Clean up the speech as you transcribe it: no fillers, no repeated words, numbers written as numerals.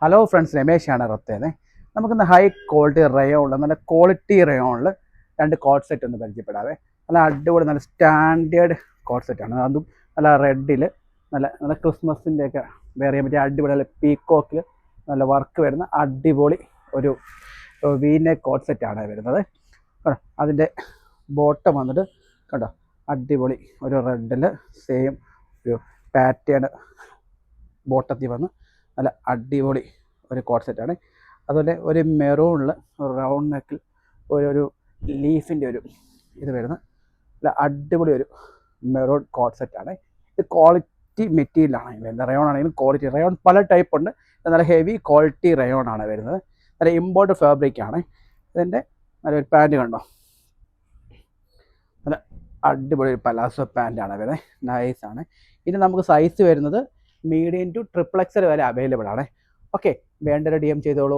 Hello friends, രമേശാണ് റത്തേനെ. നമുക്കിന്ന് high quality റയോണിൽ നല്ല quality റയോണിൽ രണ്ട് കോട്ട് സെറ്റ് ഒന്ന് പരിചയപ്പെടാവേ. നല്ല അടിപൊളി നല്ല സ്റ്റാൻഡേർഡ് കോട്ട് സെറ്റാണ്. അതും നല്ല റെഡിൽ നല്ല നല്ല ക്രിസ്മസിൻ്റെയൊക്കെ വെയർ ചെയ്യാൻ പറ്റിയ അടിപൊളി നല്ല പീക്കോക്കിൽ നല്ല വർക്ക് വരുന്ന അടിപൊളി ഒരു വീനെക്ക് കോട്ട് സെറ്റാണ് വരുന്നത്. അതിൻ്റെ ബോട്ടം വന്നിട്ട് കണ്ടോ, അടിപൊളി ഒരു റെഡിൽ സെയിം ഒരു പാറ്റേൺ ബോട്ടത്തിൽ വന്ന് നല്ല അടിപൊളി ഒരു കോട്ട് സെറ്റാണ്. അതുപോലെ ഒരു മെറൂണിൽ റൗണ്ട് നെക്കിൽ ഒരു ലീഫിൻ്റെ ഒരു ഇത് വരുന്ന നല്ല അടിപൊളി ഒരു മെറൂൺ കോട്ട് സെറ്റാണ്. ഇത് ക്വാളിറ്റി മെറ്റീരിയലാണ് വരുന്നത്. റയോൺ ആണെങ്കിലും ക്വാളിറ്റി റയോൺ പല ടൈപ്പ് ഉണ്ട്. നല്ല ഹെവി ക്വാളിറ്റി റയോൺ ആണ് വരുന്നത്. നല്ല ഇമ്പോർട്ടഡ് ഫാബ്രിക്കാണ്. ഇതിൻ്റെ നല്ലൊരു പാൻറ്റ് കണ്ടോ, നല്ല അടിപൊളി ഒരു പലാസോ പാൻറ്റാണ് വരുന്നത്. നൈസാണ്. ഇനി നമുക്ക് സൈസ് വരുന്നത് മീഡിയം ടു XXL വരെ അവൈലബിൾ ആണ്. ഓക്കെ, വേണ്ടൊരു DM ചെയ്തോളൂ.